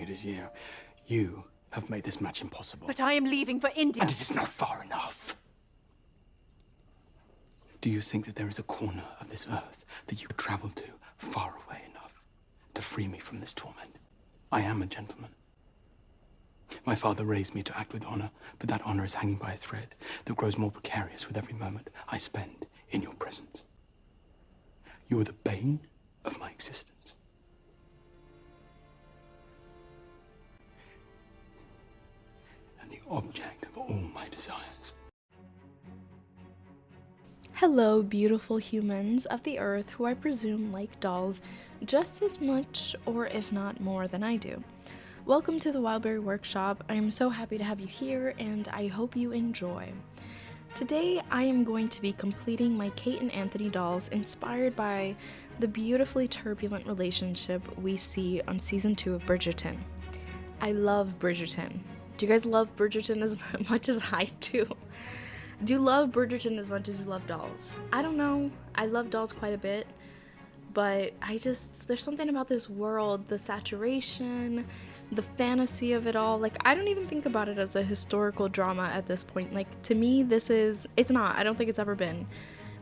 It is you. You have made this match impossible. But I am leaving for India. And it is not far enough. Do you think that there is a corner of this earth that you could travel to far away enough to free me from this torment? I am a gentleman. My father raised me to act with honor, but that honor is hanging by a thread that grows more precarious with every moment I spend in your presence. You are the bane of my existence. And the object of all my desires. Hello, beautiful humans of the earth who I presume like dolls just as much, or if not more, than I do. Welcome to the Wildberry Workshop. I am so happy to have you here, and I hope you enjoy. Today, I am going to be completing my Kate and Anthony dolls inspired by the beautifully turbulent relationship we see on Season 2 of Bridgerton. I love Bridgerton. Do you guys love Bridgerton as much as I do? Do you love Bridgerton as much as you love dolls? I don't know. I love dolls quite a bit, but there's something about this world, the saturation, the fantasy of it all. Like, I don't even think about it as a historical drama at this point. Like, to me, it's not. I don't think it's ever been.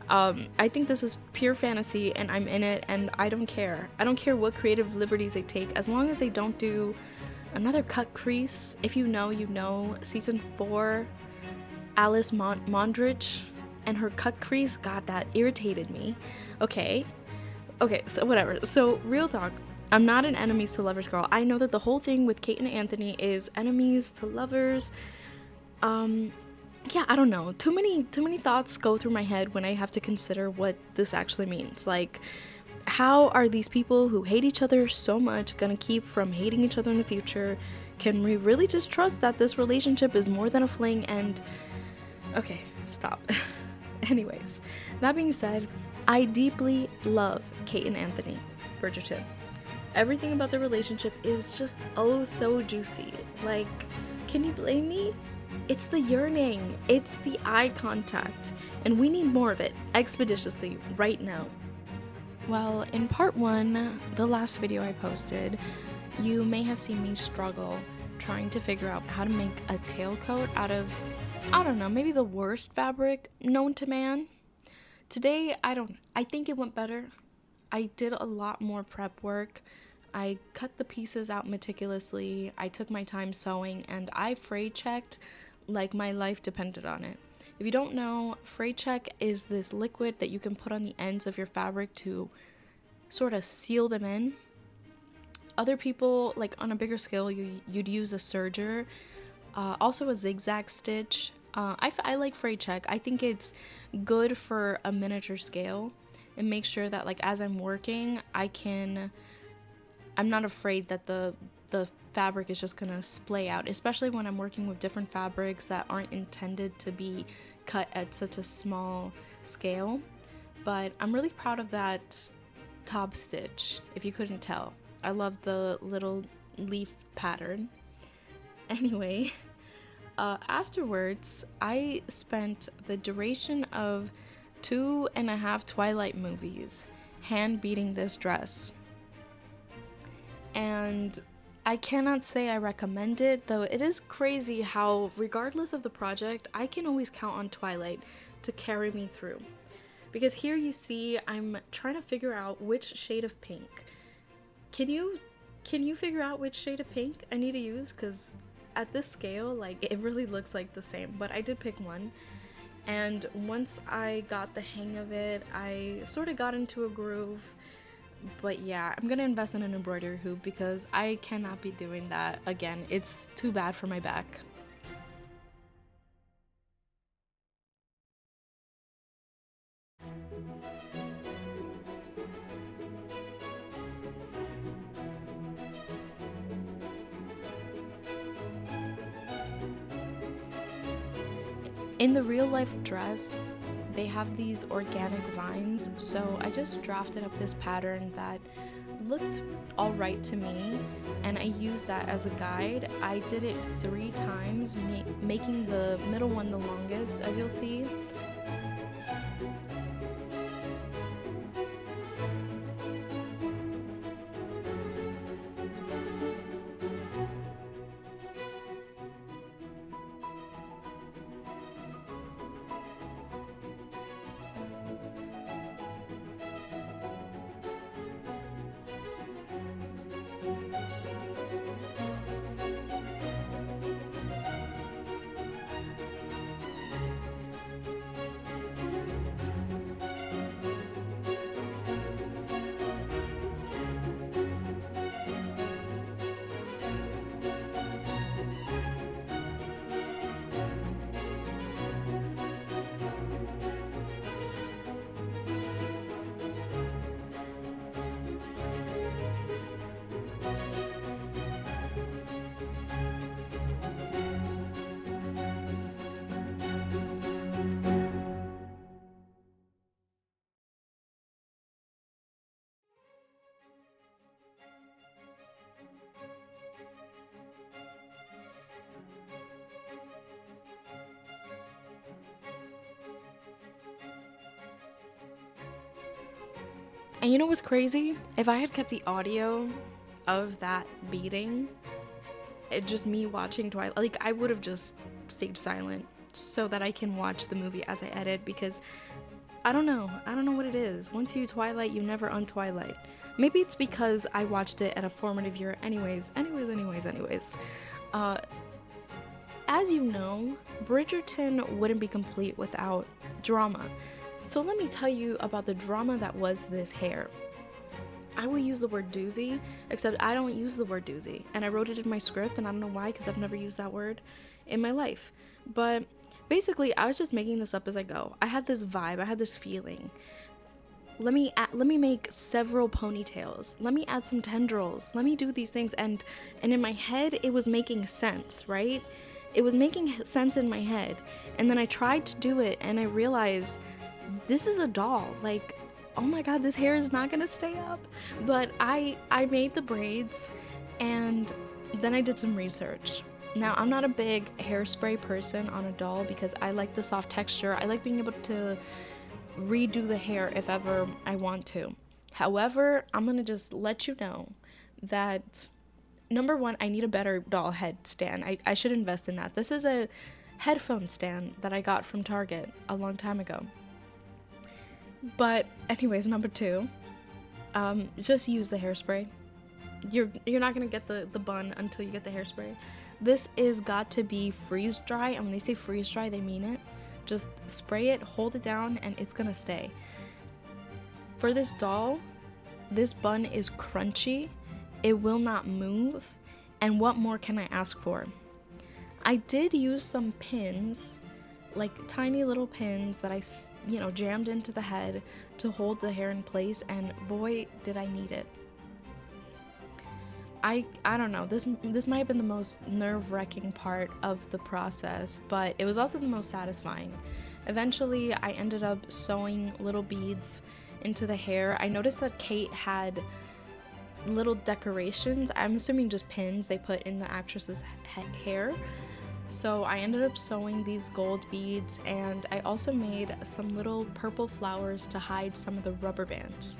I think this is pure fantasy, and I'm in it, and I don't care. I don't care what creative liberties they take, as long as they don't do another cut crease. If you know, you know. Season 4... Alice Mondridge and her cut crease, God, that irritated me. Okay, so whatever. So, real talk, I'm not an enemies to lovers girl. I know that the whole thing with Kate and Anthony is enemies to lovers. Yeah, I don't know. Too many thoughts go through my head when I have to consider what this actually means. Like, how are these people who hate each other so much gonna keep from hating each other in the future? Can we really just trust that this relationship is more than a fling? And okay, stop. Anyways, that being said, I deeply love Kate and Anthony Bridgerton. Everything about their relationship is just oh so juicy. Like, can you blame me? It's the yearning, it's the eye contact, and we need more of it expeditiously right now. Well, in part 1, the last video I posted, you may have seen me struggle trying to figure out how to make a tailcoat out of, I don't know, maybe the worst fabric known to man. Today, I think it went better. I did a lot more prep work. I cut the pieces out meticulously. I took my time sewing, and I fray checked like my life depended on it. If you don't know, fray check is this liquid that you can put on the ends of your fabric to sort of seal them in. Other people, like on a bigger scale, you'd use a serger, also a zigzag stitch. I like fray check. I think it's good for a miniature scale and make sure that, like, as I'm working, I'm not afraid that the fabric is just gonna splay out, especially when I'm working with different fabrics that aren't intended to be cut at such a small scale. But I'm really proud of that top stitch, if you couldn't tell. I love the little leaf pattern. Anyway, afterwards, I spent the duration of 2.5 Twilight movies hand beating this dress. And I cannot say I recommend it, though it is crazy how, regardless of the project, I can always count on Twilight to carry me through. Because here you see I'm trying to figure out which shade of pink. Can you figure out which shade of pink I need to use? Because at this scale, like, it really looks like the same, but I did pick one. And once I got the hang of it, I sort of got into a groove. But yeah, I'm gonna invest in an embroidery hoop because I cannot be doing that again. It's too bad for my back. In the real life dress, they have these organic vines, so I just drafted up this pattern that looked alright to me, and I used that as a guide. I did it 3 times, making the middle one the longest, as you'll see. And you know what's crazy? If I had kept the audio of that beating, it just me watching Twilight, like I would have just stayed silent so that I can watch the movie as I edit, because I don't know what it is. Once you Twilight, you never untwilight. Maybe it's because I watched it at a formative year. Anyways. As you know, Bridgerton wouldn't be complete without drama. So let me tell you about the drama that was this hair. I will use the word doozy, except I don't use the word doozy. And I wrote it in my script, and I don't know why, because I've never used that word in my life. But basically, I was just making this up as I go. I had this vibe, I had this feeling. Let me make several ponytails. Let me add some tendrils. Let me do these things. And in my head, it was making sense, right? It was making sense in my head. And then I tried to do it, and I realized this is a doll. Like, oh my god, this hair is not gonna stay up. But I made the braids, and then I did some research. Now, I'm not a big hairspray person on a doll because I like the soft texture. I like being able to redo the hair if ever I want to. However, I'm gonna just let you know that number one, I need a better doll head stand. I should invest in that. This is a headphone stand that I got from Target a long time ago. But anyways, number two, just use the hairspray. You're not gonna get the bun until you get the hairspray. This is got to be freeze dry, and when they say freeze dry, they mean it. Just spray it, hold it down, and it's gonna stay. For this doll, this bun is crunchy, it will not move, and what more can I ask for? I did use some pins, like tiny little pins that I, jammed into the head to hold the hair in place, and boy, did I need it. I don't know, this might have been the most nerve-wracking part of the process, but it was also the most satisfying. Eventually, I ended up sewing little beads into the hair. I noticed that Kate had little decorations, I'm assuming just pins they put in the actress's hair. So I ended up sewing these gold beads, and I also made some little purple flowers to hide some of the rubber bands.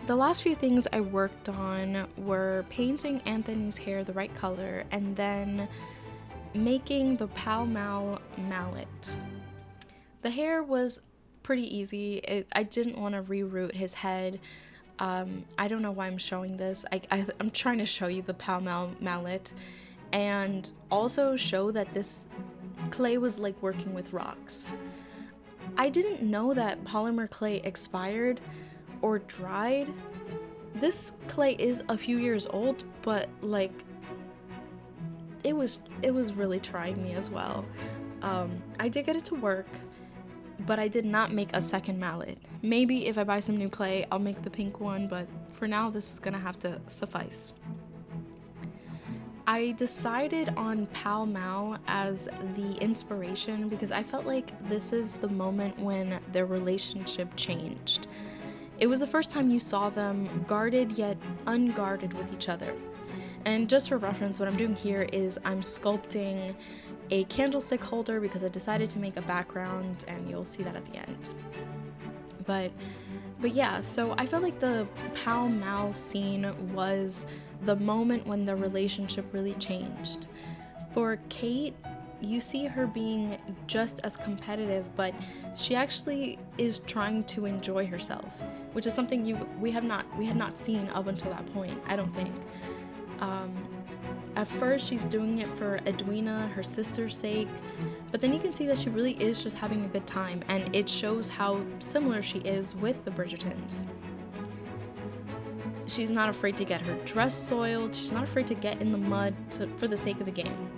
The last few things I worked on were painting Anthony's hair the right color and then making the Pall Mall mallet. The hair was pretty easy. I didn't want to reroot his head. I don't know why I'm showing this. I'm trying to show you the Pall Mall mallet and also show that this clay was like working with rocks. I didn't know that polymer clay expired or dried. This clay is a few years old, but like it was really trying me as well. I did get it to work, but I did not make a second mallet. Maybe if I buy some new clay, I'll make the pink one, but for now this is gonna have to suffice. I decided on Pall Mall as the inspiration because I felt like this is the moment when their relationship changed. It was the first time you saw them guarded yet unguarded with each other. And just for reference, what I'm doing here is I'm sculpting a candlestick holder because I decided to make a background, and you'll see that at the end. But yeah, so I felt like the Pall Mall scene was the moment when the relationship really changed. For Kate, you see her being just as competitive, but she actually is trying to enjoy herself, which is something we had not seen up until that point, I don't think. At first, she's doing it for Edwina, her sister's sake, but then you can see that she really is just having a good time, and it shows how similar she is with the Bridgertons. She's not afraid to get her dress soiled, she's not afraid to get in the mud for the sake of the game.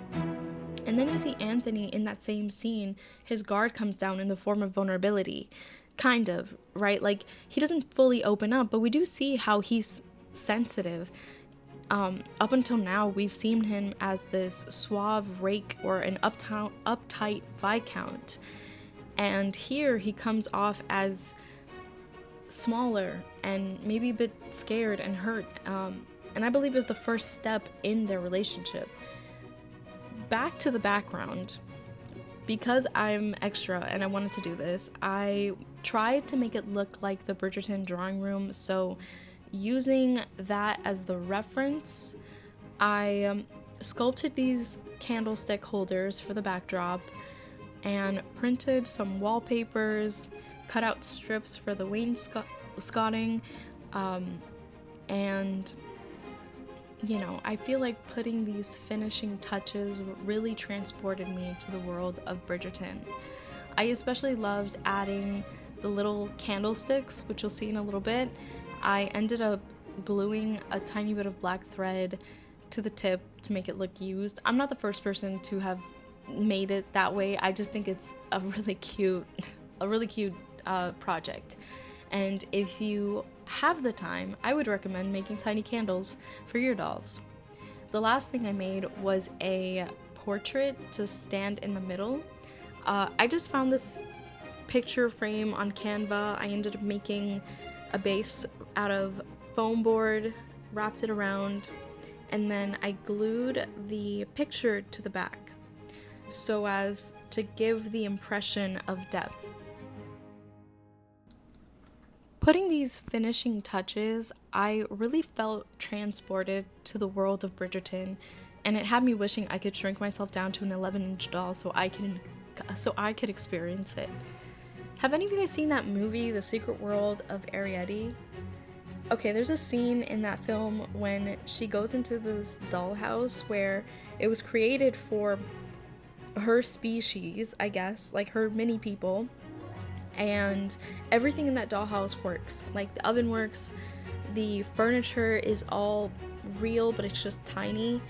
And then you see Anthony in that same scene, his guard comes down in the form of vulnerability, kind of, right? Like, he doesn't fully open up, but we do see how he's sensitive. Up until now, we've seen him as this suave rake or an uptight viscount. And here he comes off as smaller and maybe a bit scared and hurt. And I believe is the first step in their relationship. Back to the background. because I'm extra and I wanted to do this, I tried to make it look like the Bridgerton drawing room. So using that as the reference, I sculpted these candlestick holders for the backdrop and printed some wallpapers, cut out strips for the wainscoting, and you know, I feel like putting these finishing touches really transported me to the world of Bridgerton. I especially loved adding the little candlesticks, which you'll see in a little bit. I ended up gluing a tiny bit of black thread to the tip to make it look used. I'm not the first person to have made it that way. I just think it's a really cute project. And if you have the time, I would recommend making tiny candles for your dolls. The last thing I made was a portrait to stand in the middle. I just found this picture frame on Canva. I ended up making a base out of foam board, wrapped it around, and then I glued the picture to the back so as to give the impression of depth. Putting these finishing touches, I really felt transported to the world of Bridgerton, and it had me wishing I could shrink myself down to an 11-inch doll so I could experience it. Have any of you guys seen that movie, The Secret World of Ariadne? Okay, there's a scene in that film when she goes into this dollhouse where it was created for her species, I guess, like her mini people. And everything in that dollhouse works. Like the oven works, the furniture is all real, but it's just tiny.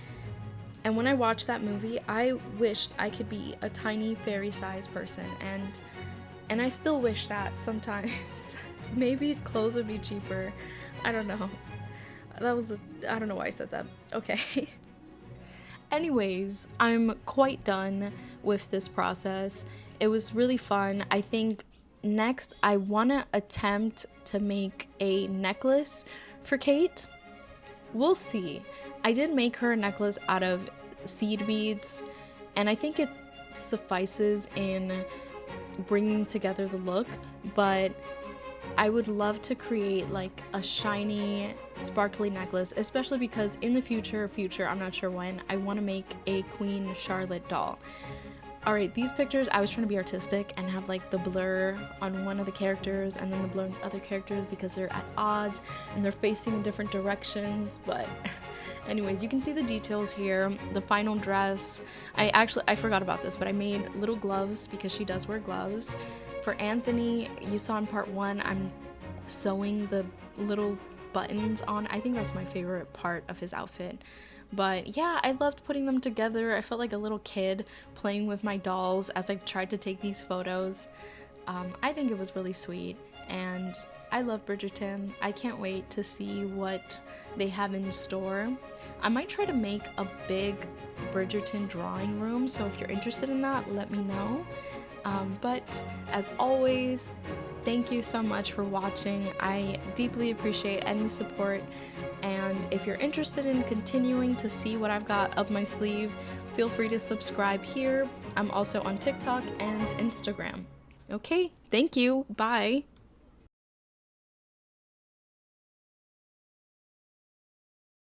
And when I watched that movie, I wished I could be a tiny fairy-sized person, and I still wish that sometimes. Maybe clothes would be cheaper. I don't know. I don't know why I said that. Okay. Anyways, I'm quite done with this process. It was really fun. I think next, I want to attempt to make a necklace for Kate. We'll see. I did make her a necklace out of seed beads, and I think it suffices in bringing together the look, but I would love to create like a shiny, sparkly necklace, especially because in the future, I'm not sure when, I want to make a Queen Charlotte doll. Alright, these pictures, I was trying to be artistic and have like the blur on one of the characters and then the blur on the other characters because they're at odds and they're facing in different directions, but anyways, you can see the details here. The final dress, I forgot about this, but I made little gloves because she does wear gloves. For Anthony, you saw in part 1, I'm sewing the little buttons on. I think that's my favorite part of his outfit. But yeah, I loved putting them together. I felt like a little kid playing with my dolls as I tried to take these photos. I think it was really sweet, and I love Bridgerton. I can't wait to see what they have in store. I might try to make a big Bridgerton drawing room, so if you're interested in that, let me know. But as always, thank you so much for watching. I deeply appreciate any support, and if you're interested in continuing to see what I've got up my sleeve, feel free to subscribe here. I'm also on TikTok and Instagram. Okay, thank you. Bye.